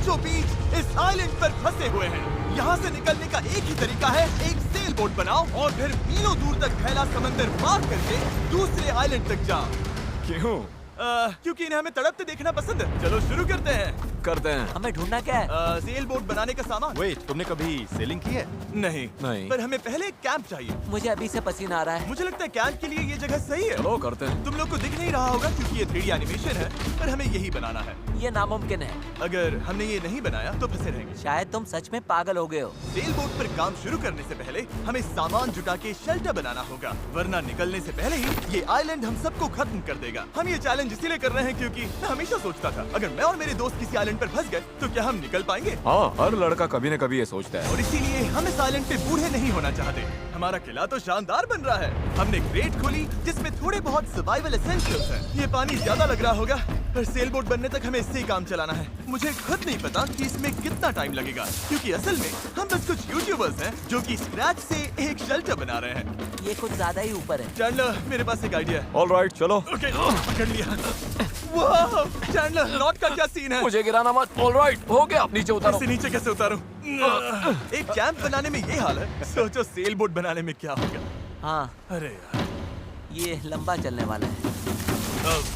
बीचों बीच इस आइलैंड पर फंसे हुए हैं। यहाँ से निकलने का एक ही तरीका है, एक सेल बोट बनाओ और फिर मीलों दूर तक फैला समंदर पार करके दूसरे आइलैंड तक जाओ। क्यों? क्योंकि इन्हें हमें तड़पते देखना पसंद है। चलो शुरू करते हैं। हमें ढूंढना क्या है? सेल बोट बनाने का सामान। वेट, तुमने कभी सेलिंग की है? नहीं नहीं। पर हमें पहले एक कैंप चाहिए। मुझे अभी से पसीना आ रहा है। मुझे लगता है कैंप के लिए ये जगह सही है। चलो करते हैं। तुम लोग को दिख नहीं रहा होगा क्योंकि ये 3D एनिमेशन है, पर हमें यही बनाना है। ये नामुमकिन है। अगर हमने ये नहीं बनाया तो फंसे रहेंगे। शायद तुम सच में पागल हो गए हो। सेल बोट पर काम शुरू करने से पहले हमें सामान जुटा के शेल्टर बनाना होगा, वरना निकलने से पहले ही ये आइलैंड हम सबको खत्म कर देगा। हम ये चैलेंज इसीलिए कर रहे हैं क्योंकि मैं हमेशा सोचता था अगर मैं और मेरे दोस्त किसी आइलैंड पर फंस गए तो क्या हम निकल पाएंगे? हाँ, हर लड़का कभी न कभी ये सोचता है। और इसीलिए हम इस आइलैंड पे बूढ़े नहीं होना चाहते। हमारा किला तो शानदार बन रहा है। हमने क्रेट खोली जिसमें थोड़े बहुत सर्वाइवल एसेंशियल्स हैं। ये पानी ज्यादा लग रहा होगा, पर सेल बोट बनने तक हमें इससे ही काम चलाना है। मुझे खुद नहीं पता कि इसमें कितना टाइम लगेगा, क्योंकि असल में हम बस कुछ यूट्यूबर्स हैं जो कि स्क्रैच से एक शेल्टर बना रहे हैं। ये कुछ ज्यादा ही ऊपर है। चैंडलर, मेरे पास एक आइडिया है। ऑलराइट, चलो। ओके, पकड़ लिया। वाह, चैंडलर, नॉट का क्या सीन है? मुझे गिराना मत। ऑलराइट, हो गया, नीचे उतारो। इसे नीचे कैसे उतारूं? एक कैंप बनाने में ये हाल है, सोचो सेल बोट बनाने में क्या होगा। हाँ, अरे यार, ये लंबा चलने वाला है।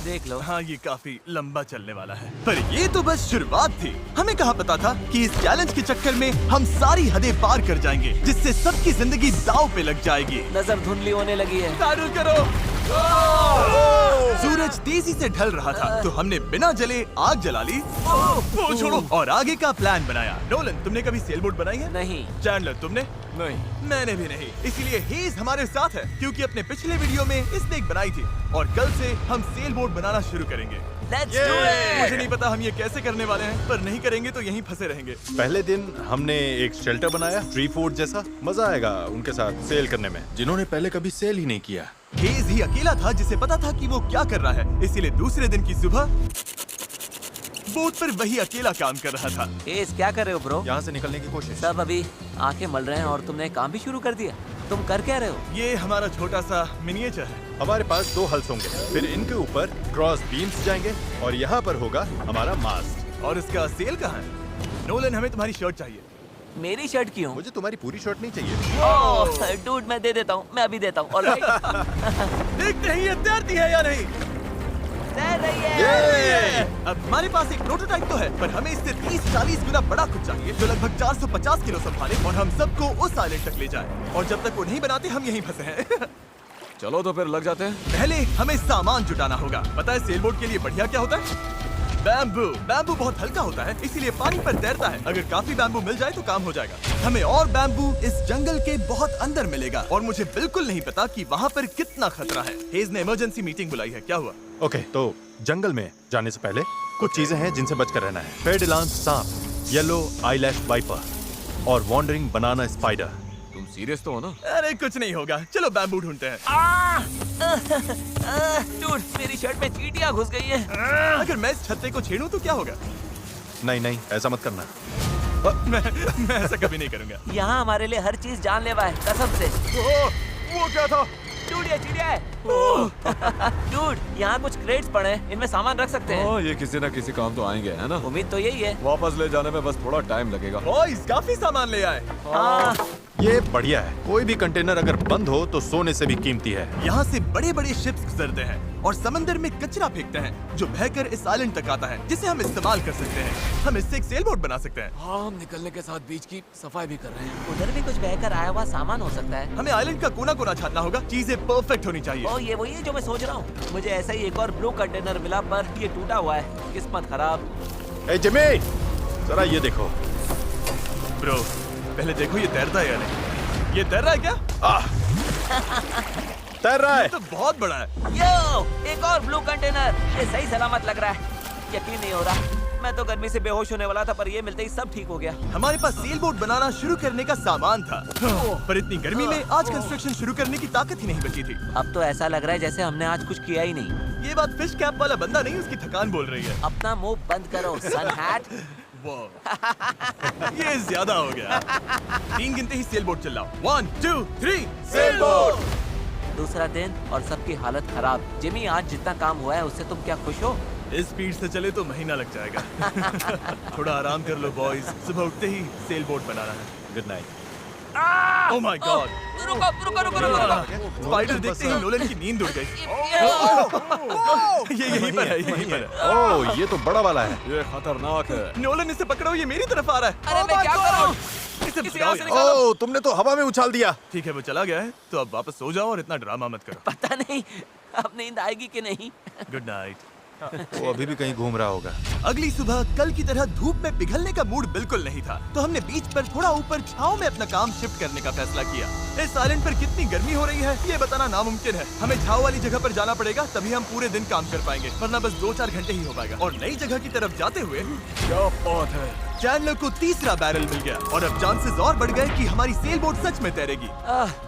देख लो। हाँ, ये काफी लंबा चलने वाला है। पर ये तो बस शुरुआत थी। हमें कहाँ पता था कि इस चैलेंज के चक्कर में हम सारी हदें पार कर जाएंगे, जिससे सबकी जिंदगी दांव पे लग जाएगी। नजर धुंधली होने लगी है। पैडल करो। सूरज तेजी से ढल रहा था, तो हमने बिना जले आग जला ली। वो छोड़ो, और आगे का प्लान बनाया। नोलन, तुमने कभी सेल बोट बनाई है? नहीं। चैंडलर, तुमने? नहीं। मैंने भी नहीं। इसीलिए हेज हमारे साथ है, क्योंकि अपने पिछले वीडियो में इसने एक बनाई थी, और कल से हम सेल बोट बनाना शुरू करेंगे। Let's do it! मुझे नहीं पता हम ये कैसे करने वाले हैं, पर नहीं करेंगे तो यहीं फंसे रहेंगे। पहले दिन हमने एक शेल्टर बनाया, ट्री फोर्ट जैसा। मजा आएगा उनके साथ सेल करने में, जिन्होंने पहले कभी सेल ही नहीं किया। हेज ही अकेला था जिसे पता था कि वो क्या कर रहा है, इसीलिए दूसरे दिन की सुबह बोट पर वही अकेला काम कर रहा था। एस, क्या कर रहे हो ब्रो? यहाँ से निकलने की कोशिश। सब अभी आंखें मल रहे हैं और तुमने काम भी शुरू कर दिया। तुम कर क्या रहे हो? ये हमारा छोटा सा मिनिएचर है। हमारे पास 2 हल्स होंगे, फिर इनके ऊपर क्रॉस बीम्स जाएंगे और यहाँ पर होगा हमारा मास्ट। और इसका सेल कहाँ है? नोलन, हमें तुम्हारी शर्ट चाहिए। मेरी शर्ट क्यों? मुझे तुम्हारी पूरी शर्ट नहीं चाहिए। ओह, डूड, मैं दे देता हूँ। मैं अभी देता हूँ। ऑलराइट। देखते हैं ये तैरती है या नहीं। तैर रही है। अब हमारे पास एक प्रोटोटाइप तो है, पर हमें इससे 30-40 गुना बड़ा कुछ चाहिए, जो लगभग 450 किलो संभाले और हम सबको उस आइलैंड तक ले जाए। और जब तक वो नहीं बनाते हम यहीं फंसे हैं। चलो तो फिर लग जाते हैं। पहले हमें सामान जुटाना होगा। पता है सेल बोट के लिए बढ़िया क्या होता है? बैम्बू। बैम्बू बहुत हल्का होता है, इसीलिए पानी पर तैरता है। अगर काफी बैम्बू मिल जाए तो काम हो जाएगा। हमें और बैम्बू इस जंगल के बहुत अंदर मिलेगा, और मुझे बिल्कुल नहीं पता कि वहाँ पर कितना खतरा है। हेज ने इमरजेंसी मीटिंग बुलाई है। क्या हुआ? ओके, तो जंगल में जाने से पहले कुछ चीजें हैं जिनसे बचकर रहना है। फेडिलांस सांप, येलो आईलैश वाइपर और वॉन्डरिंग बनाना स्पाइडर। तुम सीरियस तो हो ना? अरे कुछ नहीं होगा, चलो बैम्बू ढूंढते हैं। डूड, मेरी शर्ट में चींटियां घुस गई हैं। अगर मैं इस छत्ते को छेड़ूं तो क्या होगा? नहीं नहीं, ऐसा मत करना। मैं ऐसा कभी नहीं करूंगा। यहाँ हमारे लिए हर चीज जानलेवा है, कसम से। वो क्या था? डूड, ये चिड़िया है। डूड, यहाँ कुछ क्रेट्स पड़े हैं, इनमें सामान रख सकते हैं। हाँ, ये किसी न किसी काम तो आएंगे, है ना? उम्मीद तो यही है। वापस ले जाने में बस थोड़ा टाइम लगेगा। बॉयज, काफी सामान ले आए। हाँ। ये बढ़िया है। कोई भी कंटेनर अगर बंद हो तो सोने से भी कीमती है। यहाँ से बड़े बड़े शिप्स गुजरते हैं और समंदर में कचरा फेंकते हैं, जो बहकर इस आइलैंड तक आता है, जिसे हम इस्तेमाल कर सकते हैं। हम इससे एक सेल बोट बना सकते हैं। हाँ, हम निकलने के साथ बीच की सफाई भी कर रहे हैं। उधर भी कुछ बहकर आया हुआ सामान हो सकता है। हमें आइलैंड का कोना कोना छानना होगा, चीजें परफेक्ट होनी चाहिए। ओ, ये वही है जो मैं सोच रहा हूँ। मुझे ऐसा ही एक और ब्लू कंटेनर मिला, पर ये टूटा हुआ है। किस्मत खराब। ए जिमी, जरा ये देखो। ब्रो, पहले देखो ये तैरता है या नहीं। ये तैर रहा है क्या? तैर रहा है। ये तो बहुत बड़ा है। यो, एक और ब्लू कंटेनर। ये सही सलामत लग रहा है। यकीन नहीं हो रहा। मैं तो गर्मी से बेहोश होने वाला था, पर ये मिलते ही सब ठीक हो गया। हमारे पास सेल बोट बनाना शुरू करने का सामान था, पर इतनी गर्मी में आज कंस्ट्रक्शन शुरू करने की ताकत ही नहीं बची थी। अब तो ऐसा लग रहा है जैसे हमने आज कुछ किया ही नहीं। ये बात फिश कैप वाला बंदा नहीं, उसकी थकान बोल रही है। अपना मुंह बंद करो, सन हैट। ये ज्यादा हो गया। 3 गिनते ही सेल बोट चलाओ। 1 2 3 सेल बोट। दूसरा दिन और सबकी हालत खराब। जिमी, आज जितना काम हुआ है उससे तुम क्या खुश हो? इस स्पीड से चले तो महीना लग जाएगा। थोड़ा आराम कर लो बॉयज, सुबह उठते ही सेल बोट बनाना है। Good night. Oh my God, रुको रुको रुको रुको। स्पाइडर देखते ही नोलन की नींद उड़ गई। ये यहीं पर है, यहीं पर है। ओह, ये तो बड़ा वाला है। ये खतरनाक है। नोलन इसे पकड़ो, ये मेरी तरफ आ रहा है। अरे मैं क्या करूं? इसे किसी भगाओ और से यार। निकालो। ओह, तुमने तो हवा में उछाल दिया। ठीक है, वो चला गया है, तो अब वापस सो जाओ और इतना ड्रामा मत करो। पता नहीं अब नींद आएगी कि नहीं। Good night. वो अभी भी कहीं घूम रहा होगा। अगली सुबह कल की तरह धूप में पिघलने का मूड बिल्कुल नहीं था, तो हमने बीच पर थोड़ा ऊपर छांव में अपना काम शिफ्ट करने का फैसला किया। इस आइलैंड पर कितनी गर्मी हो रही है ये बताना नामुमकिन है। हमें छांव वाली जगह पर जाना पड़ेगा, तभी हम पूरे दिन काम कर पाएंगे, वरना बस 2-4 घंटे ही हो पाएगा। और नई जगह की तरफ जाते हुए क्या बात है। चैंडलर को तीसरा बैरल मिल गया और अब चांसेस और बढ़ गए कि हमारी सेल बोट सच में तैरेगी।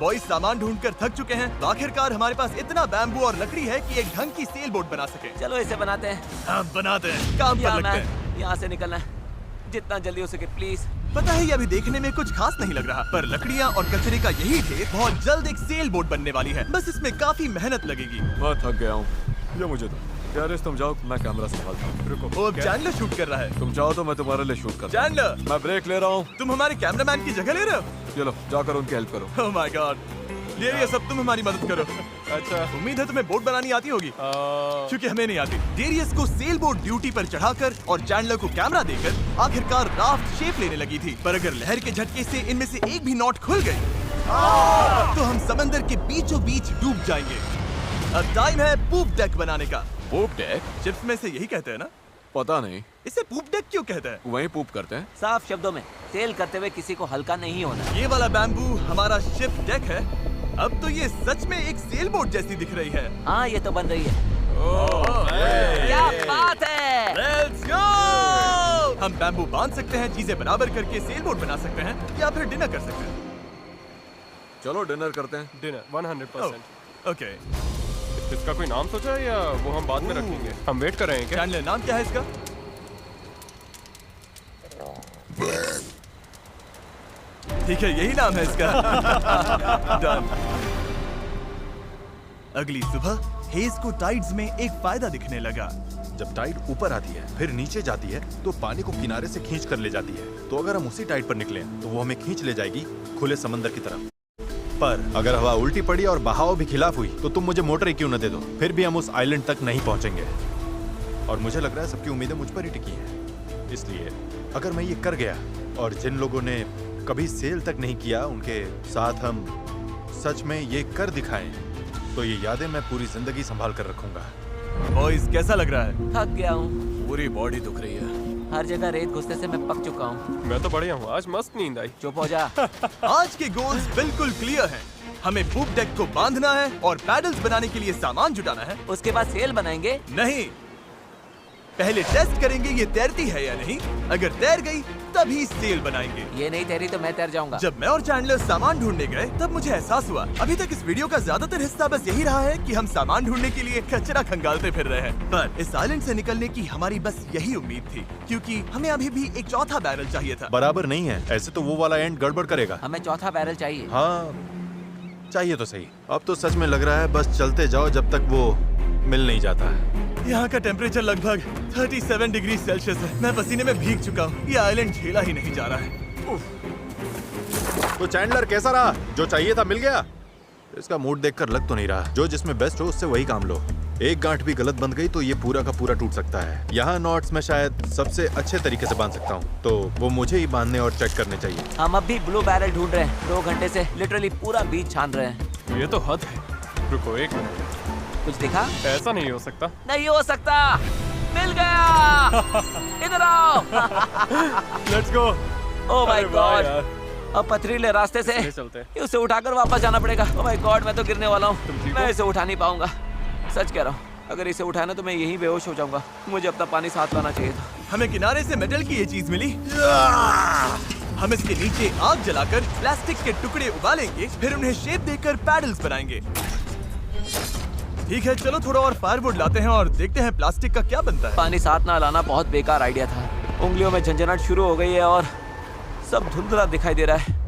बॉयज सामान ढूंढकर थक चुके हैं, तो आखिरकार हमारे पास इतना बैम्बू और लकड़ी है कि एक ढंग की सेल बोट बना सके। चलो इसे बनाते हैं। हाँ, बनाते हैं, काम पर लगते हैं। यहाँ से निकलना है, जितना जल्दी हो सके प्लीज। पता है ये अभी देखने में कुछ खास नहीं लग रहा, पर लकड़ियाँ और कचरे का यही ढेर बहुत जल्द एक सेल बोट बनने वाली है। बस इसमें काफी मेहनत लगेगी। मैं थक गया हूँ, ये मुझे दो। गैरेज तुम जाओ, मैं कैमरा संभालता हूँ। रुको, वो अब चैंडलर शूट कर रहा है। तुम जाओ तो मैं तुम्हारे लिए शूट कर। चैंडलर, मैं ब्रेक ले रहा हूँ। तुम हमारे कैमरामैन की जगह ले रहे हो? चलो जाकर उनकी हेल्प करो। ओह माय गॉड, ये सब तुम हमारी मदद करो। अच्छा उम्मीद है तुम्हें बोट बनानी आती होगी, क्योंकि हमें नहीं आती। डेरियस को सेल बोट ड्यूटी पर चढ़ाकर और चैंडलर को कैमरा देकर आखिरकार राफ्ट शेप लेने लगी थी, पर अगर लहर के झटके से इनमें से एक भी नॉट खुल गई तो हम समंदर के बीचों बीच डूब जाएंगे। अब टाइम है पूप डेक बनाने का। पूप डेक? शिप्स में से यही कहते हैं ना? पता नहीं, इसे पूप डेक क्यों कहते हैं? वहीं पूप करते हैं। साफ शब्दों में, सेल करते हुए किसी को हल्का नहीं होना। ये वाला बैम्बू हमारा शिप डेक है। अब तो ये सच में एक सेल बोट जैसी दिख रही है। हाँ ये तो बन रही है। क्या बात है। Let's go! हम बैम्बू बांध सकते हैं, चीजें बराबर करके सेल बोट बना सकते हैं, या फिर डिनर कर सकते हैं। चलो डिनर करते हैं। डिनर 100%। ओके, इसका कोई नाम सोचा है या वो हम बाद में रखेंगे? हम वेट कर रहे हैं क्या? चैंडलर नाम क्या है इसका? ठीक है, यही नाम है इसका। Done. अगली सुबह हेज को टाइड्स में एक फायदा दिखने लगा। जब टाइड ऊपर आती है फिर नीचे जाती है तो पानी को किनारे से खींच कर ले जाती है। तो अगर हम उसी टाइड पर निकले तो वो हमें खींच ले जाएगी खुले समंदर की तरफ। पर अगर हवा उल्टी पड़ी और बहाव भी खिलाफ हुई तो तुम मुझे मोटर ही क्यों न दे दो, फिर भी हम उस आइलैंड तक नहीं पहुंचेंगे। और मुझे लग रहा है सबकी उम्मीदें मुझ पर ही टिकी हैं। इसलिए अगर मैं ये कर गया और जिन लोगों ने कभी सेल तक नहीं किया उनके साथ हम सच में ये कर दिखाएं, तो ये यादें मैं पूरी जिंदगी संभाल कर रखूंगा। बॉयज कैसा लग रहा है? थक गया हूँ, पूरी बॉडी दुख रही है। हर जगह रेत घुसने से मैं पक चुका हूँ। मैं तो बढ़िया हूँ, आज मस्त नींद आई। चुप हो जा। आज के गोल्स बिल्कुल क्लियर हैं। हमें पूप डेक को बांधना है और पैडल्स बनाने के लिए सामान जुटाना है। उसके बाद सेल बनाएंगे। नहीं, पहले टेस्ट करेंगे ये तैरती है या नहीं। अगर तैर गई तभी सेल बनाएंगे। ये नहीं तैरी तो मैं तैर जाऊंगा। जब मैं और चैंडलर सामान ढूंढने गए तब मुझे एहसास हुआ अभी तक इस वीडियो का ज्यादातर हिस्सा बस यही रहा है कि हम सामान ढूंढने के लिए कचरा खंगालते फिर रहे हैं। पर इस आइलैंड से निकलने की हमारी बस यही उम्मीद थी, क्योंकि हमें अभी भी एक चौथा बैरल चाहिए था। बराबर नहीं है, ऐसे तो वो वाला एंड गड़बड़ करेगा। हमें चौथा बैरल चाहिए। हाँ चाहिए तो सही। अब तो सच में लग रहा है बस चलते जाओ जब तक वो मिल नहीं जाता है। यहाँ का टेम्परेचर लगभग 37 डिग्री सेल्सियस है। मैं पसीने में भीग चुका हूँ। ये आइलैंड झेला ही नहीं जा रहा है। तो चैंडलर कैसा रहा? जो चाहिए था मिल गया? इसका मूड देखकर लग तो नहीं रहा। जो जिसमें बेस्ट हो उससे वही काम लो। एक गांठ भी गलत बंध गई तो ये पूरा का पूरा टूट सकता है। यहाँ नॉट्स में शायद सबसे अच्छे तरीके से बांध सकता हूँ, तो वो मुझे ही बांधने और चेक करने चाहिए। हम अब भी ब्लू बैरल ढूंढ रहे हैं। 2 घंटे से लिटरली पूरा बीच छान रहे हैं। ये तो हद है। रुको एक मिनट, कुछ दिखा? ऐसा नहीं हो सकता। नहीं हो सकता। मिल गया। इधर आओ। Let's go. ओह माय अरे वाह गॉड। यार। अब पथरीले रास्ते से चले चलते हैं। उसे उठाकर वापस जाना पड़ेगा। ओह माय गॉड, मैं तो गिरने वाला हूँ। तुम ठीक मैं हो? इसे उठा नहीं पाऊंगा। सच कह रहा हूँ, अगर इसे उठाना तो मैं यहीं बेहोश हो जाऊंगा। मुझे अपना पानी साथ लाना चाहिए था। हमें किनारे से मेटल की ये चीज मिली। हम इसके नीचे आग जलाकर प्लास्टिक के टुकड़े उबालेंगे, फिर उन्हें शेप देकर पैडल्स बनाएंगे। ठीक है, चलो थोड़ा और फायरवुड लाते हैं और देखते हैं प्लास्टिक का क्या बनता है। पानी साथ ना लाना बहुत बेकार आइडिया था। उंगलियों में झंझनाहट शुरू हो गई है और सब धुंधला दिखाई दे रहा है।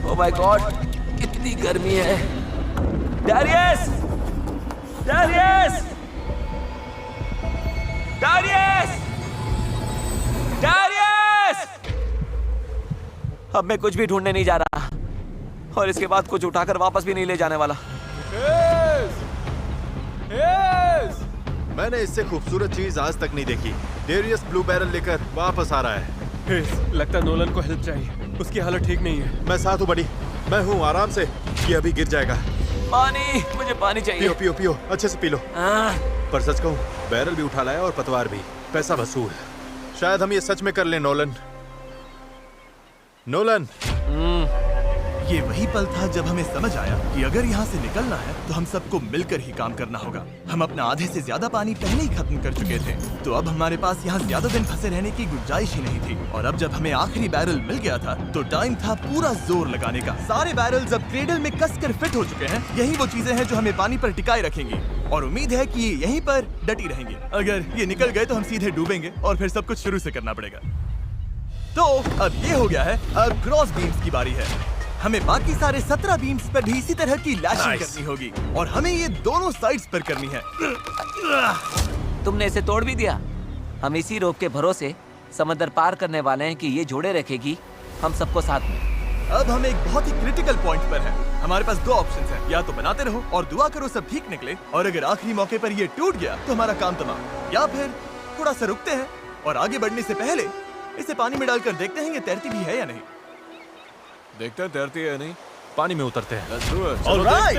ओह माय गॉड, कितनी गर्मी है। डैरियस! डैरियस! डैरियस! डैरियस! अब मैं कुछ भी ढूंढने नहीं जा रहा और इसके बाद कुछ उठाकर वापस भी नहीं ले जाने वाला। मैंने इससे खूबसूरत चीज आज तक नहीं देखी। डेरियस ब्लू बैरल लेकर वापस आ रहा है। लगता है नोलन को हेल्प चाहिए, उसकी हालत ठीक नहीं है। मैं साथ हूँ बड़ी, मैं हूँ, आराम से। ये अभी गिर जाएगा। पानी, मुझे पानी चाहिए। पियो पियो पियो, अच्छे से पी लो। पर सच कहूँ, बैरल भी उठा लाया और पतवार भी। पैसा वसूल। शायद हम ये सच में कर लें नोलन। नोलन, ये वही पल था जब हमें समझ आया कि अगर यहाँ से निकलना है तो हम सबको मिलकर ही काम करना होगा। हम अपना आधे से ज्यादा पानी पहले ही खत्म कर चुके थे, तो अब हमारे पास यहाँ ज्यादा दिन फंसे रहने की गुंजाइश ही नहीं थी। और अब जब हमें आखिरी बैरल मिल गया था तो टाइम था पूरा जोर लगाने का। सारे बैरल्स अब क्रेडल में कसकर फिट हो चुके हैं। यही वो चीजें हैं जो हमें पानी पर टिकाए रखेंगी और उम्मीद है कि ये यहीं पर डटी रहेंगी। अगर ये निकल गए तो हम सीधे डूबेंगे और फिर सब कुछ शुरू से करना पड़ेगा। तो अब ये हो गया है, अब क्रॉस बीम्स की बारी है। हमें बाकी सारे 17 बीम्स पर भी इसी तरह की लैशिंग करनी होगी और हमें ये दोनों साइड्स पर करनी है। तुमने इसे तोड़ भी दिया। हम इसी रोप के भरोसे समंदर पार करने वाले हैं कि ये जोड़े रखेगी हम सबको साथ में। अब हम एक बहुत ही क्रिटिकल पॉइंट पर हैं। हमारे पास दो ऑप्शंस हैं, या तो बनाते रहो और दुआ करो सब ठीक निकले, और अगर आखिरी मौके पर ये टूट गया तो हमारा काम तमाम। या फिर थोड़ा सा रुकते हैं और आगे बढ़ने से पहले इसे पानी में डालकर देखते हैं ये तैरती भी है या नहीं। देखते हैं तैरती है या नहीं। पानी में उतरते हैं। Let's do it. ऑलराइट,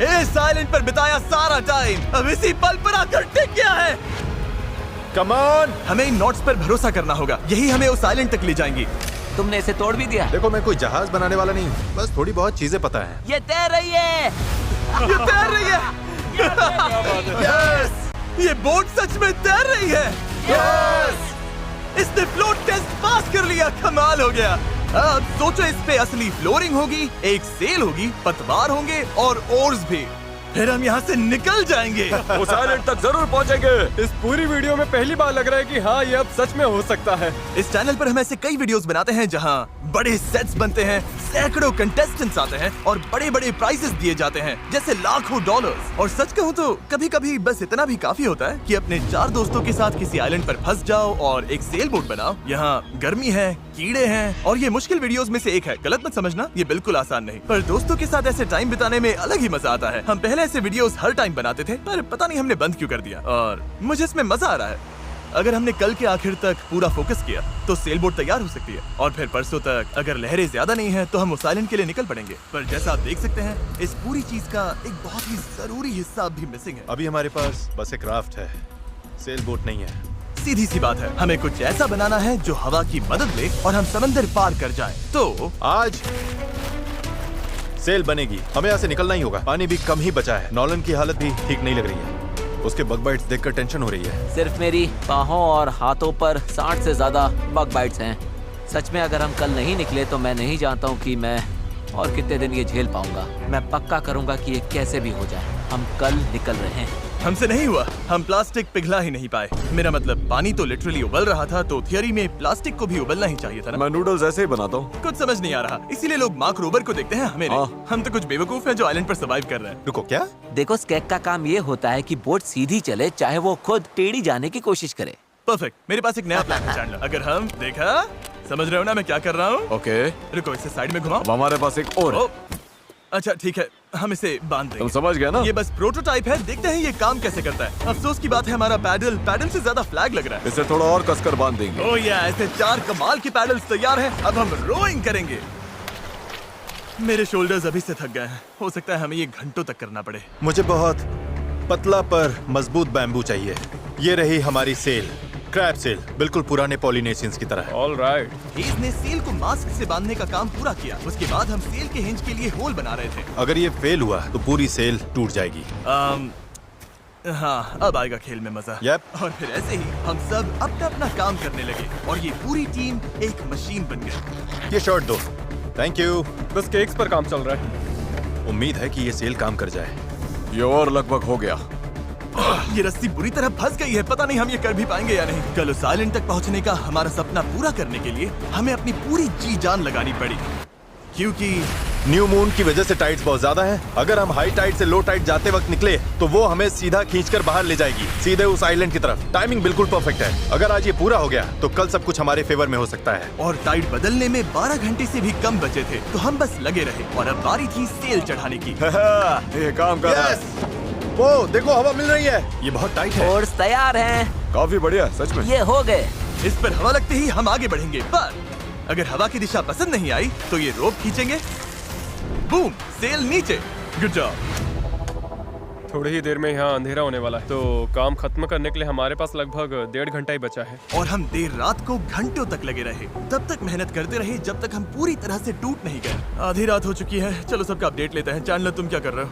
इस आइलैंड पर बिताया सारा टाइम अब इसी पल पर आकर टिक गया है। Come on! हमें इन नोट्स पर भरोसा करना होगा, यही हमें उस आइलैंड तक ले जाएंगी। तुमने इसे तोड़ भी दिया। देखो, मैं कोई जहाज बनाने वाला नहीं, बस थोड़ी बहुत चीजें पता है। ये तैर रही है। ये तैर रही है। यस, ये बोट सच में तैर रही है। यस, इसने फ्लोट टेस्ट पास कर लिया। कमाल हो गया। अब सोचो, इस पे असली फ्लोरिंग होगी, एक सेल होगी, पतवार होंगे और ओर्स भी। फिर हम यहाँ से निकल जाएंगे। उस आइलैंड तक जरूर पहुंचेंगे। इस पूरी वीडियो में पहली बार लग रहा है कि हाँ, ये अब सच में हो सकता है। इस चैनल पर हम ऐसे कई वीडियोस बनाते हैं जहाँ बड़े सेट्स बनते हैं, सैकड़ों कंटेस्टेंट्स आते हैं और बड़े बड़े प्राइजेस दिए जाते हैं, जैसे लाखों डॉलर्स। और सच कहूँ तो कभी कभी बस इतना भी काफी होता है कि अपने 4 दोस्तों के साथ किसी आइलैंड पर फंस जाओ और एक सेल बोट बनाओ। यहाँ गर्मी है, कीड़े हैं और ये मुश्किल वीडियोस में से एक है। गलत मत समझना, ये बिल्कुल आसान नहीं, पर दोस्तों के साथ ऐसे टाइम बिताने में अलग ही मजा आता है। हम पहले ऐसे वीडियोस हर टाइम बनाते थे, पर पता नहीं हमने बंद क्यों कर दिया, और मुझे इसमें मजा आ रहा है। अगर हमने कल के आखिर तक पूरा फोकस किया तो सेल बोट तैयार हो सकती है, और फिर परसों तक अगर लहरें ज्यादा नहीं है तो हम उस आइलैंड के लिए निकल पड़ेंगे। पर जैसा आप देख सकते हैं, इस पूरी चीज का एक बहुत ही जरूरी हिस्सा भी मिसिंग है। अभी हमारे पास बस एक राफ्ट है, सेल बोट नहीं है। सीधी सी बात है, हमें कुछ ऐसा बनाना है जो हवा की मदद ले और हम समंदर पार कर जाएं। तो आज सेल बनेगी, हमें यहाँ से निकलना ही होगा। पानी भी कम ही बचा है। नॉलन की हालत भी ठीक नहीं लग रही है, उसके बग बाइट्स देखकर टेंशन हो रही है। सिर्फ मेरी बाहों और हाथों पर 60 से ज्यादा बग बाइट्स हैं। सच में अगर हम कल नहीं निकले तो मैं नहीं जानता हूँ कि मैं और कितने दिन ये झेल पाऊंगा। मैं पक्का करूंगा कि ये कैसे भी हो जाए। हम कल निकल रहे हैं। हमसे नहीं हुआ, हम प्लास्टिक पिघला ही नहीं पाए। मेरा मतलब, पानी तो लिटरली उबल रहा था, तो थियरी में प्लास्टिक को भी उबलना ही चाहिए था ना। मैं नूडल्स ऐसे ही बनाता हूँ। कुछ समझ नहीं आ रहा, इसीलिए लोग मार्क रोबर को देखते हैं, हमें नहीं। हम तो कुछ बेवकूफ हैं जो आइलैंड पर सर्वाइव कर रहे हैं। रुको, क्या? देखो, स्केक का काम ये होता है कि बोट सीधी चले, चाहे वो खुद टेढ़ी जाने की कोशिश करे। परफेक्ट, मेरे पास एक नया प्लान है चैंडलर। अगर हम देखा, समझ रहे हो ना मैं क्या कर रहा हूँ? ओके, रुको, इसे साइड में घुमाओ। अब हमारे पास एक और है। ओ, अच्छा ठीक है, हम इसे बांध देंगे। तुम समझ गए ना? ये बस प्रोटोटाइप है, देखते हैं ये काम कैसे करता है। अफसोस की बात है, हमारा पैडल से ज्यादा फ्लैग लग रहा है। इसे थोड़ा और कसकर बांध देंगे। ओह या, ऐसे 4 कमाल के पैडल्स तैयार हैं। अब हम रोइंग करेंगे। मेरे शोल्डर्स अभी से थक गए हैं, हो सकता है हमें ये घंटों तक करना पड़े। मुझे बहुत पतला पर मजबूत बैम्बू चाहिए। ये रही हमारी सेल, क्रैब सेल, बिल्कुल पुराने पॉलिनेशियंस की तरह। ऑलराइट। हेज ने सेल को मास्क से बांधने का काम पूरा किया। उसके बाद हम सेल के हिंज के लिए होल बना रहे थे। अगर ये फेल हुआ तो पूरी सेल टूट जाएगी। हाँ, अब आएगा खेल में मजा। Yep. और फिर ऐसे ही हम सब अपना अपना काम करने लगे और ये पूरी टीम एक मशीन बन गई। ये शॉट दो। Thank you. बस केक्स पर काम चल रहा है। उम्मीद है कि ये सेल काम कर जाए। ये और लगभग हो गया। ये रस्सी बुरी तरह फंस गई है, पता नहीं हम ये कर भी पाएंगे या नहीं। कल उस आइलैंड तक पहुंचने का हमारा सपना पूरा करने के लिए हमें अपनी पूरी जी जान लगानी पड़ी, क्योंकि न्यू मून की वजह से टाइड्स बहुत ज्यादा हैं। अगर हम हाई टाइड से लो टाइड जाते वक्त निकले तो वो हमें सीधा खींचकर बाहर ले जाएगी, सीधे उस आइलैंड की तरफ। टाइमिंग बिल्कुल परफेक्ट है। अगर आज ये पूरा हो गया तो कल सब कुछ हमारे फेवर में हो सकता है। और टाइड बदलने में 12 घंटे से भी कम बचे थे, तो हम बस लगे रहे और अब बारी थी सेल चढ़ाने की। ये काम कर रहा है। Yes! वो देखो हवा मिल रही है। ये बहुत टाइट है। ओर्स तैयार हैं। काफी बढ़िया, सच में। ये हो गए। इस पर हवा लगते ही हम आगे बढ़ेंगे, पर अगर हवा की दिशा पसंद नहीं आई तो ये रोप खींचेंगे। बूम, सेल नीचे। Good job. थोड़ी ही देर में यहाँ अंधेरा होने वाला है, तो काम खत्म करने के लिए हमारे पास लगभग 1.5 घंटा ही बचा है। और हम देर रात को घंटों तक लगे रहे, तब तक मेहनत करते रहे जब तक हम पूरी तरह से टूट नहीं गए। आधी रात हो चुकी है, चलो सबका अपडेट लेते हैं। चैंडलर, तुम क्या कर रहे हो?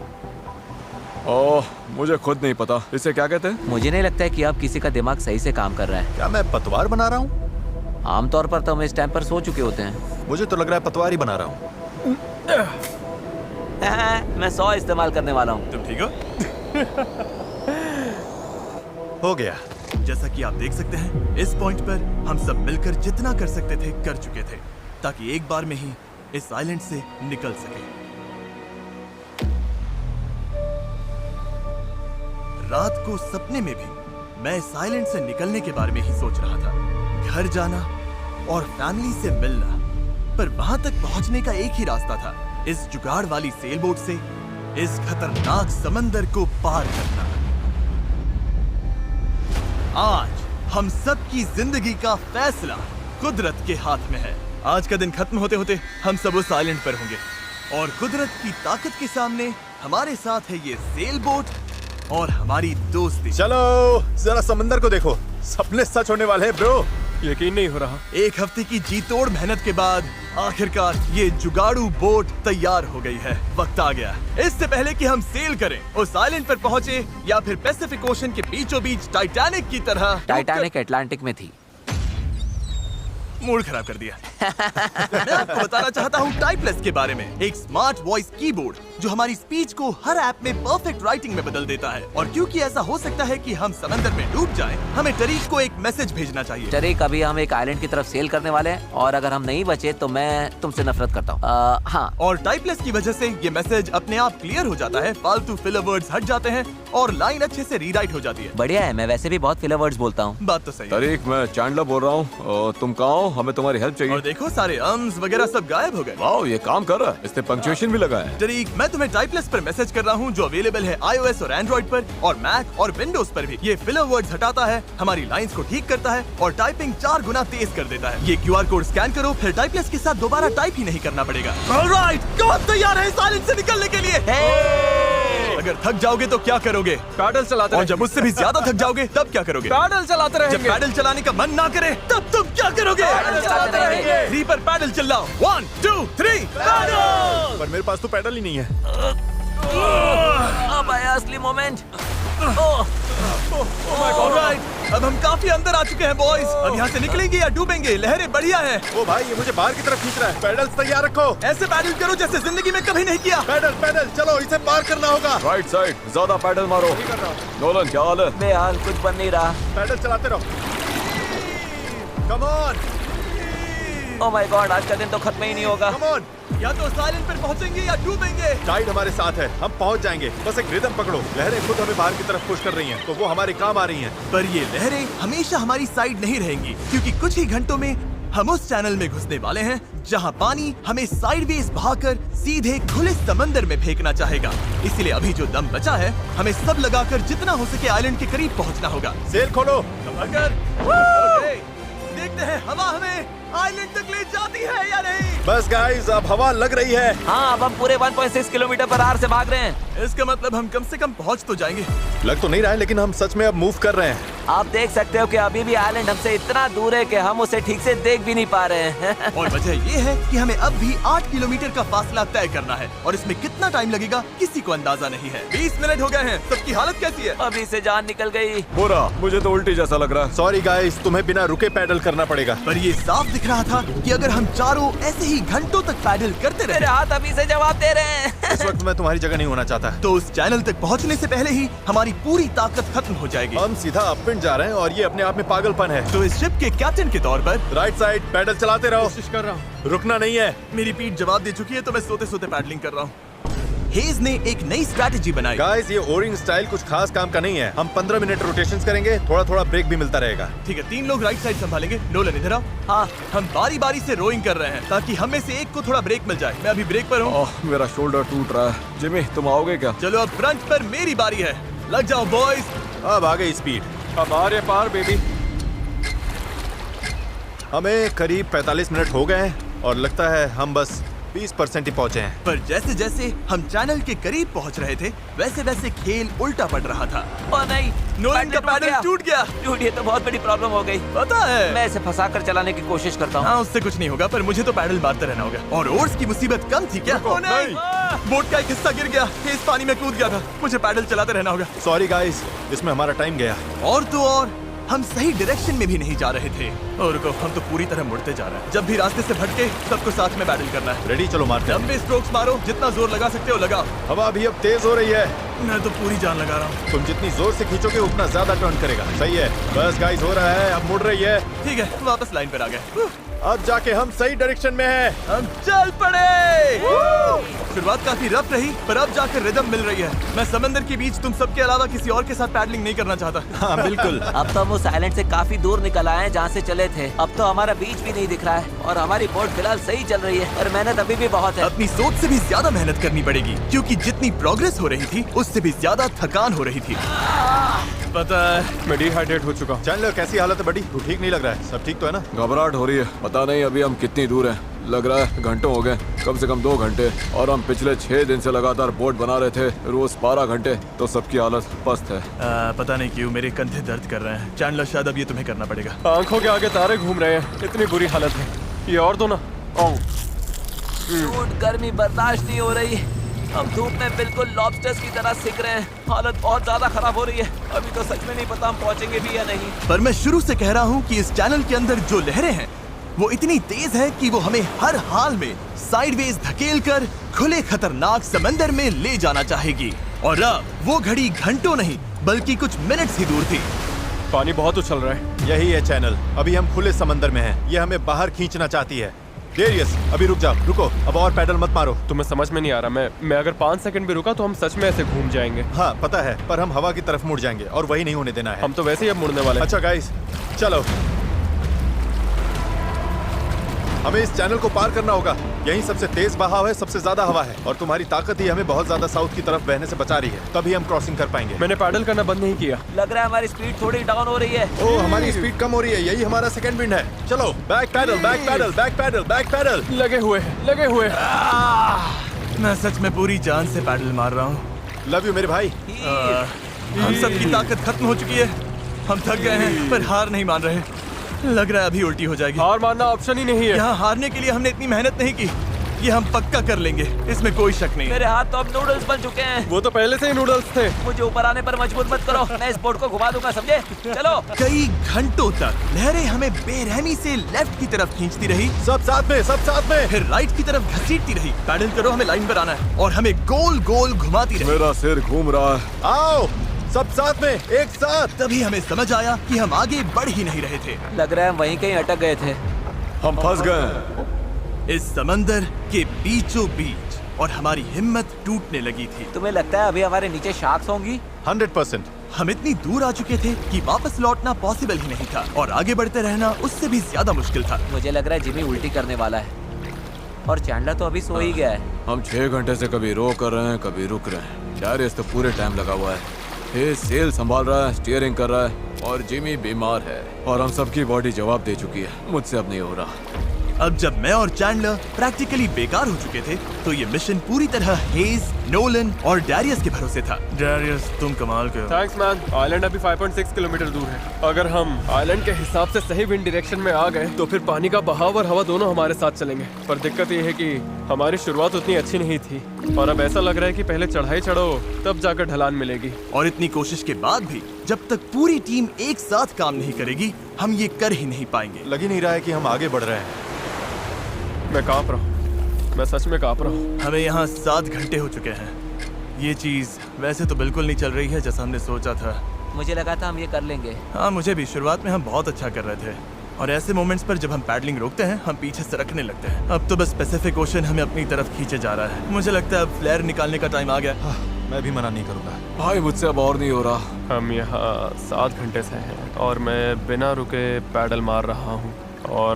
ओह, मुझे खुद नहीं पता इसे क्या कहते हैं। मुझे नहीं लगता है कि अब किसी का दिमाग सही से काम कर रहा है। क्या मैं पतवार बना रहा हूँ? आमतौर पर तो हम इस टाइम पर सो चुके होते हैं। मुझे तो लग रहा है पतवार ही बना रहा हूँ। मैं 100 इस्तेमाल करने वाला हूँ। तुम ठीक हो? हो गया। जैसा कि आप देख सकते हैं, इस पॉइंट पर हम सब मिलकर जितना कर सकते थे कर चुके थे, ताकि एक बार में ही इस आइलैंड से निकल सके। रात को सपने में भी मैं इस आइलैंड से निकलने के बारे में ही सोच रहा था। घर जाना और फैमिली से मिलना, पर वहां तक पहुंचने का एक ही रास्ता था, इस जुगाड़ वाली सेल बोट से इस खतरनाक समंदर को पार करना। आज हम सब की जिंदगी का फैसला कुदरत के हाथ में है। आज का दिन खत्म होते होते हम सब उस आइलैंड पर होंगे, और कुदरत की ताकत के सामने हमारे साथ है ये सेल बोट और हमारी दोस्ती। चलो जरा समंदर को देखो, सपने सच होने वाले हैं ब्रो। यकीन नहीं हो रहा। एक हफ्ते की जी तोड़ मेहनत के बाद आखिरकार ये जुगाड़ू बोट तैयार हो गई है। वक्त आ गया, इससे पहले कि हम सेल करें, उस आइलैंड पर पहुंचे या फिर पैसिफिक ओशन के बीचों बीच टाइटैनिक की तरह। टाइटैनिक अटलांटिक में थी। मूड खराब कर दिया। मैं आपको बताना चाहता हूँ टाइपलेस के बारे में, एक स्मार्ट वॉइस कीबोर्ड जो हमारी स्पीच को हर ऐप में परफेक्ट राइटिंग में बदल देता है। और क्योंकि ऐसा हो सकता है कि हम समंदर में डूब जाएं, हमें टरीक को एक मैसेज भेजना चाहिए। टरीक, अभी हम एक आइलैंड की तरफ सेल करने वाले हैं, और अगर हम नहीं बचे तो मैं तुमसे नफरत करता हूँ। हाँ। और टाइपलेस की वजह से ये मैसेज अपने आप क्लियर हो जाता है, फालतू फिलर वर्ड्स हट जाते हैं और लाइन अच्छे से रीराइट हो जाती है। बढ़िया है, मैं वैसे भी बहुत फिलर वर्ड्स बोलता हूँ। बात तो सही है। तारीक, मैं चैंडलर बोल रहा हूँ। तुम कहाँ हो? हमें तुम्हारी हेल्प चाहिए। और देखो सारे अम्स वगैरह सब गायब हो गए। वाह, ये काम कर रहा है। इसने पंक्चुएशन भी लगाया है। टरीक, मैं तुम्हें टाइपलेस पर मैसेज कर रहा हूँ जो अवेलेबल है iOS और एंड्रॉइड पर, और मैक और विंडोज पर भी। ये फिलर वर्ड्स हटाता है, हमारी लाइंस को ठीक करता है और टाइपिंग 4 गुना तेज कर देता है। ये QR कोड स्कैन करो, फिर टाइपलेस के साथ दोबारा टाइप ही नहीं करना पड़ेगा। ऑलराइट, कौन तैयार है इस आइलैंड से निकलने के लिए? अगर थक जाओगे तो क्या करोगे? पैडल चलाते और जब उससे भी ज्यादा थक जाओगे तब क्या करोगे? पैडल चलाते जब रहेंगे। पैडल चलाने का मन ना करे तब तुम क्या करोगे? पैडल चलाते रहेंगे। 3 पर पैडल चिल्लाओ। 1 2 3 पैडल। पर मेरे पास तो पैडल ही नहीं है। अब आया असली मोमेंट। ऑलराइट, अब हम काफी अंदर आ चुके हैं बॉयज। अब यहाँ से निकलेंगे या डूबेंगे? लहरें बढ़िया हैं। ओ भाई, ये मुझे बाहर की तरफ खींच रहा है। पैडल तैयार रखो। ऐसे पैडल करो जैसे जिंदगी में कभी नहीं किया। पैडल पैडल, चलो इसे पार करना होगा। राइट साइड, ज्यादा पैडल मारो। नोलन, क्या हाल है? बेहाल, कुछ बन नहीं रहा। पैडल चलाते रहो। Come on, oh my God, आज का दिन तो खत्म ही नहीं होगा। Come on. या तो साइलेंट पर पहुंचेंगे या डूबेंगे। टाइड हमारे साथ है, हम पहुंच जाएंगे। बस एक रिदम पकड़ो। लहरें खुद हमें बाहर की तरफ पुश कर रही हैं, तो वो हमारे काम आ रही हैं। पर ये लहरें हमेशा हमारी साइड नहीं रहेंगी, क्योंकि कुछ ही घंटों में हम उस चैनल में घुसने वाले हैं जहां पानी हमें साइडवेज बहाकर सीधे खुले समंदर में फेंकना चाहेगा। इसलिए अभी जो दम बचा है, हमें सब लगाकर जितना हो सके आइलैंड के करीब पहुंचना होगा। सेल खोलो। अगर ओके, देखते हैं हवा हमें आइलैंड तक ले जाती है या नहीं। बस गाइस, अब हवा लग रही है। हाँ, अब हम पूरे 1.6 किलोमीटर पर आवर से भाग रहे हैं। इसका मतलब हम कम से कम पहुंच तो जाएंगे। लग तो नहीं रहा है, लेकिन हम सच में अब मूव कर रहे हैं। आप देख सकते हो कि अभी भी आइलैंड हमसे इतना दूर है कि हम उसे ठीक से देख भी नहीं पा रहे हैं। और वजह ये है कि हमें अब भी 8 किलोमीटर का फासला तय करना है, और इसमें कितना टाइम लगेगा किसी को अंदाजा नहीं है। 20 मिनट हो गए हैं। सबकी हालत कैसी है? अभी से जान निकल गई। बुरा, मुझे तो उल्टी जैसा लग रहा है। सॉरी गाइस, तुम्हें बिना रुके पैडल करना पड़ेगा। पर ये साफ दिख रहा था कि अगर हम चारों ऐसे ही घंटों तक पैडल करते मेरे रहे हाथ अभी से जवाब दे रहे हैं। इस वक्त मैं तुम्हारी जगह नहीं होना चाहता। तो उस चैनल तक पहुंचने से पहले ही हमारी पूरी ताकत खत्म हो जाएगी। हम सीधा अपविंड जा रहे हैं और ये अपने आप में पागलपन है। तो इस शिप के कैप्टन के तौर पर राइट साइड पैडल चलाते रहो, कोशिश कर रहा हूँ। रुकना नहीं है। मेरी पीठ जवाब दे चुकी है, तो मैं सोते सोते पैडलिंग कर रहा हूँ। हेज ने एक नई स्ट्रैटेजी बनाई। गाइस, ये ओरिंग स्टाइल कुछ खास काम का नहीं है। हम 15 मिनट रोटेशंस करेंगे, थोड़ा थोड़ा ब्रेक भी मिलता रहेगा। ठीक है, 3 लोग राइट साइड संभालेंगे। नोलन इधर आओ। हाँ, हम बारी बारी से रोइंग कर रहे हैं ताकि हम में से एक को थोड़ा ब्रेक मिल जाए। मैं अभी ब्रेक पर हूँ। ओह, मेरा शोल्डर टूट रहा है। जिमी, तुम आओगे क्या? चलो अब फ्रंट पर मेरी बारी है। लग जाओ बॉयज। अब आ गई स्पीड। अब आ रहे पार बेबी। हमें करीब 45 मिनट हो गए हैं और लगता है हम बस 20% ही पहुंचे हैं। पर जैसे जैसे हम चैनल के करीब पहुंच रहे थे, वैसे वैसे खेल उल्टा पड़ रहा था। ओ नहीं, नोलन का पैडल टूट गया। टूट, ये तो बहुत बड़ी प्रॉब्लम हो गई। पता है, मैं इसे फंसा कर चलाने की कोशिश करता हूँ। हाँ, उससे कुछ नहीं होगा, पर मुझे तो पैडल मारते रहना होगा। और ओर्स की मुसीबत कम थी क्या? ओ नहीं, बोट का एक हिस्सा गिर गया। इस पानी में कूद गया था। मुझे पैडल चलाते रहना होगा। सॉरी गाइस, इसमें हमारा टाइम गया। और तो और हम सही डायरेक्शन में भी नहीं जा रहे थे। और रुको, हम तो पूरी तरह मुड़ते जा रहे हैं। जब भी रास्ते से भटके, सबको साथ में पैडल करना है। रेडी, चलो मारते हैं। लंबे स्ट्रोक्स मारो, जितना जोर लगा सकते हो लगाओ। हवा भी अब तेज हो रही है। मैं तो पूरी जान लगा रहा हूँ। तुम जितनी जोर से खींचोगे उतना ज्यादा टर्न करेगा। सही है, बस गाइस हो रहा है, अब मुड़ रही है। ठीक है, वापस लाइन पर आ गए। अब जाके हम सही डायरेक्शन में हैं। हम चल पड़े। शुरुआत काफी रफ रही, पर अब जाकर रिदम मिल रही है। मैं समंदर के बीच तुम सबके अलावा किसी और के साथ पैडलिंग नहीं करना चाहता। हाँ बिल्कुल। अब तो हम उस आइलैंड से काफी दूर निकल आए हैं जहाँ से चले थे। अब तो हमारा बीच भी नहीं दिख रहा है और हमारी बोट फिलहाल सही चल रही है, पर मेहनत अभी भी बहुत है। अपनी सोच से भी ज्यादा मेहनत करनी पड़ेगी, क्योंकि जितनी प्रोग्रेस हो रही थी उससे भी ज्यादा थकान हो रही थी। पता है, मैं डिहाइड्रेट हो चुका हूँ। चैंडलर, कैसी हालत है बड़ी? तू ठीक नहीं लग रहा है। सब ठीक तो है ना? घबराहट हो रही है। पता नहीं अभी हम कितनी दूर हैं। लग रहा है घंटों हो गए, कम से कम 2 घंटे। और हम पिछले 6 दिन से लगातार बोट बना रहे थे, रोज 12 घंटे। तो सबकी हालत पस्त है। पता नहीं क्यों मेरे कंधे दर्द कर रहे हैं। चैंडलर, शायद अब ये तुम्हें करना पड़ेगा। आंखों के आगे तारे घूम रहे हैं। इतनी बुरी हालत है। ये और दो ना। धूप, गर्मी बर्दाश्त नहीं हो रही। हम धूप में बिल्कुल लॉबस्टर्स की तरह सिक रहे हैं। हालत बहुत ज्यादा खराब हो रही है। अभी तो सच में नहीं पता हम पहुंचेंगे भी या नहीं। पर मैं शुरू से कह रहा हूँ कि इस चैनल के अंदर जो लहरें हैं वो इतनी तेज है कि वो हमें हर हाल में साइडवेज धकेल कर खुले खतरनाक समंदर में ले जाना चाहेगी। और अब वो घड़ी घंटों नहीं बल्कि कुछ मिनट्स ही दूर थी। पानी बहुत उछल रहा है। यही है चैनल। अभी हम खुले समंदर में हैं। ये हमें बाहर खींचना चाहती है। डेरियस, अभी रुक जाओ। रुको, अब और पैडल मत मारो। तुम्हें समझ में नहीं आ रहा। मैं अगर 5 सेकंड भी रुका तो हम सच में ऐसे घूम जाएंगे। हाँ पता है, पर हम हवा की तरफ मुड़ जाएंगे और वही नहीं होने देना है। हम तो वैसे ही अब मुड़ने वाले हैं। अच्छा गाइस, चलो। हमें इस चैनल को पार करना होगा। यही सबसे तेज बहाव है, सबसे ज्यादा हवा है और तुम्हारी ताकत ही हमें बहुत ज्यादा साउथ की तरफ बहने से बचा रही है। तभी हम क्रॉसिंग कर पाएंगे। मैंने पैडल करना बंद नहीं किया। लग रहा है हमारी स्पीड थोड़ी डाउन हो रही है। ओह, हमारी स्पीड कम हो रही है। यही हमारा सेकंड विंड है। चलो, back paddle, back paddle, back paddle, back paddle. लगे हुए मैं सच में पूरी जान से पैडल मार रहा हूँ। लव यू मेरे भाई। हम सबकी ताकत खत्म हो चुकी है। हम थक गए हैं, पर हार नहीं मान रहे। लग रहा है अभी उल्टी हो जाएगी। हार मानना ऑप्शन ही नहीं है। यहाँ हारने के लिए हमने इतनी मेहनत नहीं की। ये हम पक्का कर लेंगे, इसमें कोई शक नहीं। मेरे हाथ तो अब नूडल्स बन चुके हैं। वो तो पहले से ही नूडल्स थे। मुझे ऊपर आने पर मजबूर मत करो। मैं इस बोट को घुमा दूंगा, समझे? चलो। कई घंटों तक लहरें हमें बेरहमी से लेफ्ट की तरफ खींचती रही, सब साथ में, सब साथ में। फिर राइट की तरफ घसीटती रही। पैडल करो, हमें लाइन पर आना है और हमें गोल गोल घुमाती रही। मेरा सिर घूम रहा है। आओ सब साथ में, एक साथ। तभी हमें समझ आया कि हम आगे बढ़ ही नहीं रहे थे। लग रहा है हम वहीं कहीं अटक गए थे। हम फंस गए इस समंदर के बीचों बीच और हमारी हिम्मत टूटने लगी थी। तुम्हें लगता है अभी हमारे नीचे शार्क्स होंगी? 100%। हम इतनी दूर आ चुके थे कि वापस लौटना पॉसिबल ही नहीं था और आगे बढ़ते रहना उससे भी ज्यादा मुश्किल था। मुझे लग रहा है जिमी उल्टी करने वाला है और चैंडलर तो अभी सो ही गया है। हम 6 घंटे से कभी रो कर रहे हैं, कभी रुक रहे हैं। डायरियस तो पूरे टाइम लगा हुआ है। हे सेल संभाल रहा है, स्टीयरिंग कर रहा है और जिमी बीमार है और हम सबकी बॉडी जवाब दे चुकी है। मुझसे अब नहीं हो रहा। अब जब मैं और चैंडलर प्रैक्टिकली बेकार हो चुके थे, तो ये मिशन पूरी तरह हेज, नोलन और डैरियस के भरोसे था। डैरियस, तुम कमाल के हो। Thanks man. आइलैंड अभी 5.6 किलोमीटर दूर है। अगर हम आइलैंड के हिसाब से सही विंड डायरेक्शन में आ गए तो फिर पानी का बहाव और हवा दोनों हमारे साथ चलेंगे। पर दिक्कत ये है कि हमारी शुरुआत उतनी अच्छी नहीं थी और अब ऐसा लग रहा है कि पहले चढ़ाई चढ़ो तब जाकर ढलान मिलेगी। और इतनी कोशिश के बाद भी जब तक पूरी टीम एक साथ काम नहीं करेगी, हम ये कर ही नहीं पाएंगे। लग ही नहीं रहा है कि हम आगे बढ़ रहे हैं। मैं कांप रहा हूँ, मैं सच में कांप रहा हूँ। हमें यहाँ 7 घंटे हो चुके हैं। ये चीज वैसे तो बिल्कुल नहीं चल रही है जैसा हमने सोचा था। मुझे लगा था हम ये कर लेंगे। हाँ, मुझे भी। शुरुआत में हम बहुत अच्छा कर रहे थे और ऐसे मोमेंट्स पर जब हम पैडलिंग रोकते हैं, हम पीछे सरकने लगते हैं। अब तो बस पैसिफिक ओशन हमें अपनी तरफ खींचे जा रहा है। मुझे लगता है अब फ्लेयर निकालने का टाइम आ गया। मैं भी मना नहीं करूंगा। भाई मुझसे अब और नहीं हो रहा। हम यहाँ 7 घंटे से हैं और मैं बिना रुके पैडल मार रहा हूँ और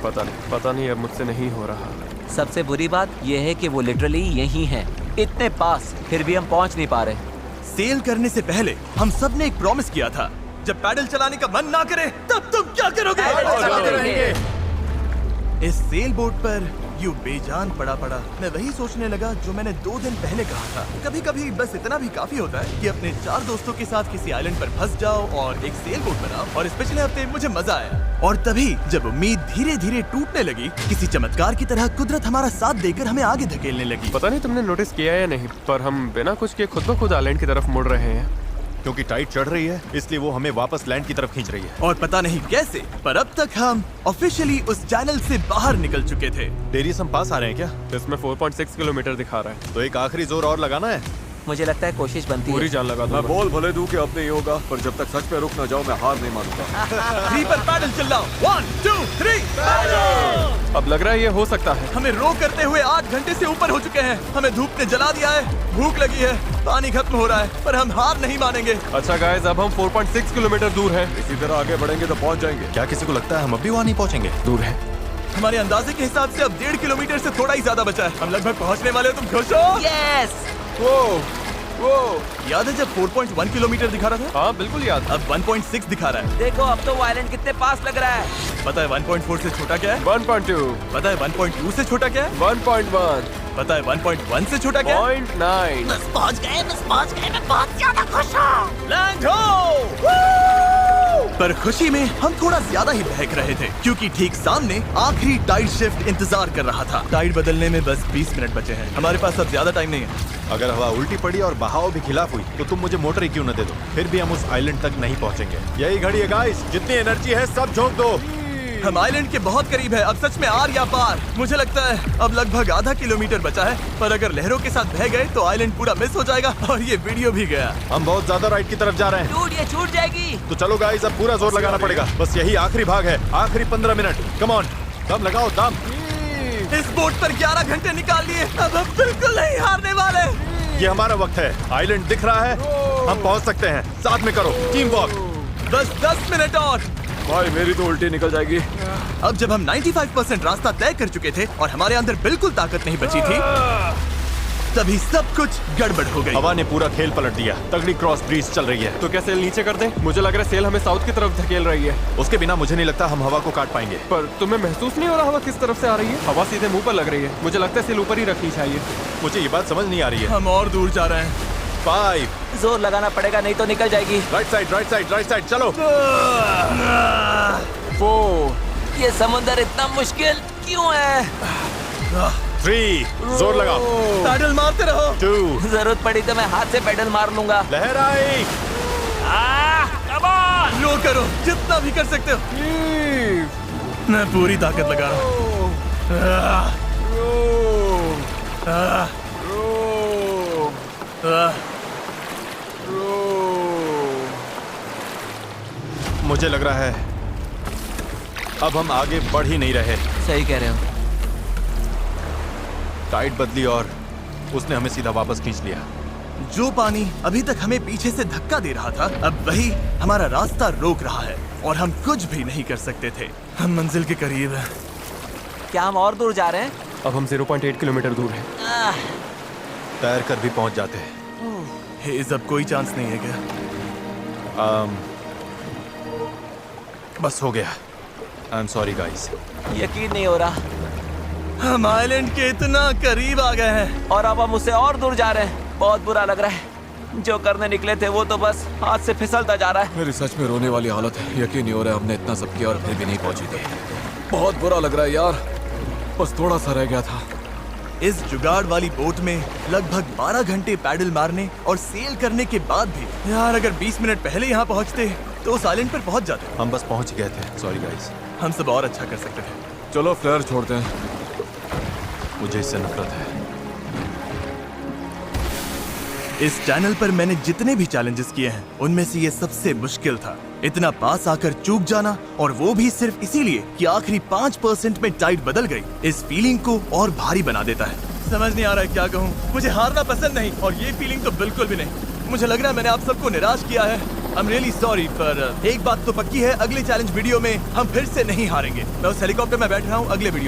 पता नहीं अब मुझसे नहीं हो रहा। सबसे बुरी बात यह है कि वो लिटरली यहीं है, इतने पास, फिर भी हम पहुंच नहीं पा रहे। सेल करने से पहले हम सब ने एक प्रॉमिस किया था, जब पैडल चलाने का मन ना करे तब तुम क्या करोगे? इस सेल बोट पर यूं बेजान पड़ा मैं वही सोचने लगा जो मैंने 2 दिन पहले कहा था। कभी कभी बस इतना भी काफी होता है कि अपने 4 दोस्तों के साथ किसी आइलैंड पर फंस जाओ और एक सेल बोट बनाओ। और इस पिछले हफ्ते मुझे मजा आया। और तभी जब उम्मीद धीरे धीरे टूटने लगी, किसी चमत्कार की तरह कुदरत हमारा साथ देकर हमें आगे धकेलने लगी। पता नहीं तुमने नोटिस किया या नहीं, पर हम बिना कुछ किए खुद ब खुद आइलैंड की तरफ मुड़ रहे हैं। क्योंकि टाइड चढ़ रही है, इसलिए वो हमें वापस लैंड की तरफ खींच रही है। और पता नहीं कैसे, पर अब तक हम ऑफिशियली उस चैनल से बाहर निकल चुके थे। डेरियस हम पास आ रहे हैं क्या? इसमें 4.6 किलोमीटर दिखा रहा है। तो एक आखिरी जोर और लगाना है। मुझे लगता है कोशिश बनती पूरी है। जान लगा मैं दूंगा। बोल भले दूं कि अब नहीं होगा, पर जब तक सच में रुक न जाओ मैं हार नहीं मानूंगा। 3 पर पैडल चिल्लाओ। 1 2 3 पैडल। अब लग रहा है ये हो सकता है। हमें रो करते हुए 8 घंटे से ऊपर हो चुके हैं। हमें धूप ने जला दिया है, भूख लगी है, पानी खत्म हो रहा है, पर हम हार नहीं मानेंगे। अच्छा गाइस, अब हम 4.6 किलोमीटर दूर हैं। इसी तरह आगे बढ़ेंगे तो पहुंच जाएंगे। क्या किसी को लगता है हम अब भी वहाँ नहीं पहुँचेंगे? दूर है। हमारे अंदाजे के हिसाब से अब 1.5 किलोमीटर से थोड़ा ही ज्यादा बचा है। हम लगभग पहुंचने वाले हो। तुम खुश हो? यस! वो याद है जब 4.1 किलोमीटर दिखा रहा था? हाँ बिल्कुल याद। अब 1.6 दिखा रहा है। देखो अब तो वो आइलैंड कितने पास लग रहा है। पता है 1.4 से छोटा क्या है? 1.2, पता है 1.2 से छोटा क्या है? 1.1, पता है 1.1 से छोटा क्या है? 0.9। बस पहुंच गए, मैं बहुत ज्यादा खुश हूँ। लैंड हो! पर खुशी में हम थोड़ा ज्यादा ही बहक रहे थे, क्योंकि ठीक सामने आखिरी टाइड शिफ्ट इंतजार कर रहा था। टाइड बदलने में बस 20 मिनट बचे हैं। हमारे पास अब ज्यादा टाइम नहीं है। अगर हवा उल्टी पड़ी और बहाव भी खिलाफ हुई तो तुम मुझे मोटर ही क्यों न दे दो, फिर भी हम उस आइलैंड तक नहीं पहुंचेंगे। यही घड़ी है गाइस, जितनी एनर्जी है सब झोंक दो। हम आइलैंड के बहुत करीब है। अब सच में आर या पार। मुझे लगता है अब लगभग आधा किलोमीटर बचा है, पर अगर लहरों के साथ बह गए तो आइलैंड पूरा मिस हो जाएगा और ये वीडियो भी गया। हम बहुत ज्यादा राइट की तरफ जा रहे हैं। डूड, ये छूट जाएगी। तो चलो गाइस, अब पूरा जोर लगाना पड़ेगा। बस यही आखिरी भाग है, आखिरी 15 मिनट। कम ऑन, दम लगाओ, दम। इस बोट पर 11 घंटे निकाल लिए। अब हम बिल्कुल नहीं हारने वाले। ये हमारा वक्त है। आइलैंड दिख रहा है, हम पहुंच सकते हैं। साथ में करो, टीम वर्क। बस 10 मिनट और। भाई मेरी तो उल्टी निकल जाएगी। अब जब हम 95% रास्ता तय कर चुके थे और हमारे अंदर बिल्कुल ताकत नहीं बची थी, तभी सब कुछ गड़बड़ हो गई। हवा ने पूरा खेल पलट दिया। तगड़ी क्रॉस ब्रीज चल रही है। तो क्या सेल नीचे कर दें? मुझे लग रहा है सेल हमें साउथ की तरफ धकेल रही है। उसके बिना मुझे नहीं लगता हम हवा को काट पाएंगे। पर तुम्हें महसूस नहीं हो रहा हवा किस तरफ से आ रही है? हवा सीधे मुंह पर लग रही है। मुझे लगता है सेल ऊपर ही रखनी चाहिए। मुझे ये बात समझ नहीं आ रही है। हम और दूर जा रहे हैं। 5 जोर लगाना पड़ेगा, नहीं तो निकल जाएगी। Right side, right side, right side, चलो। 4, ये समुंदर इतना मुश्किल क्यों है? 3, जोर लगाओ। पैडल मारते रहो। 2, जरूरत पड़ी तो मैं हाथ से पेडल मार लूंगा। लहर आई। Come on! लो करो, जितना भी कर सकते हो। मैं पूरी ताकत लगा रहा हूँ। मुझे लग रहा है अब हम आगे बढ़ ही नहीं रहे। सही कह रहे हो। टाइड बदली और उसने हमें सीधा वापस खींच लिया। जो पानी अभी तक हमें पीछे से धक्का दे रहा था, अब वही हमारा रास्ता रोक रहा है और हम कुछ भी नहीं कर सकते थे। हम मंजिल के करीब हैं। क्या हम और दूर जा रहे हैं? अब हम 0.8 किलोमीटर दूर हैं। तैर कर भी पहुंच जाते। हेज, अब कोई चांस नहीं है क्या? बस हो गया। I am sorry guys. यकीन नहीं हो रहा। हम आइलैंड के इतना करीब आ गए हैं। और अब हम उससे और दूर जा रहे हैं। बहुत बुरा लग रहा है। जो करने निकले थे वो तो बस हाथ से फिसलता जा रहा है। मेरी सच में रोने वाली हालत है। यकीन नहीं हो रहा है हमने इतना सब किया और फिर भी नहीं पहुंची थी। बहुत बुरा लग रहा है यार। बस थोड़ा सा रह गया था। इस जुगाड़ वाली बोट में लगभग 12 घंटे पैडल मारने और सेल करने के बाद भी यार अगर 20 मिनट पहले यहाँ पहुँचते तो उस आइलैंड पर पहुँच जाते। हम बस पहुंच गए थे, सॉरी गाइस। हम सब और अच्छा कर सकते थे। चलो फ्लेयर छोड़ते हैं। मुझे इससे नफरत है। इस चैनल पर मैंने जितने भी चैलेंजेस किए हैं उनमें से ये सबसे मुश्किल था। इतना पास आकर चूक जाना, और वो भी सिर्फ इसीलिए कि आखिरी 5% में टाइड बदल गई, इस फीलिंग को और भारी बना देता है। समझ नहीं आ रहा है क्या कहूँ। मुझे हारना पसंद नहीं और ये फीलिंग तो बिल्कुल भी नहीं। मुझे लग रहा है मैंने आप सबको निराश किया है। आई एम रियली सॉरी, पर एक बात तो पक्की है, अगले चैलेंज वीडियो में हम फिर से नहीं हारेंगे। मैं उस हेलीकॉप्टर में बैठ रहा हूँ। अगले वीडियो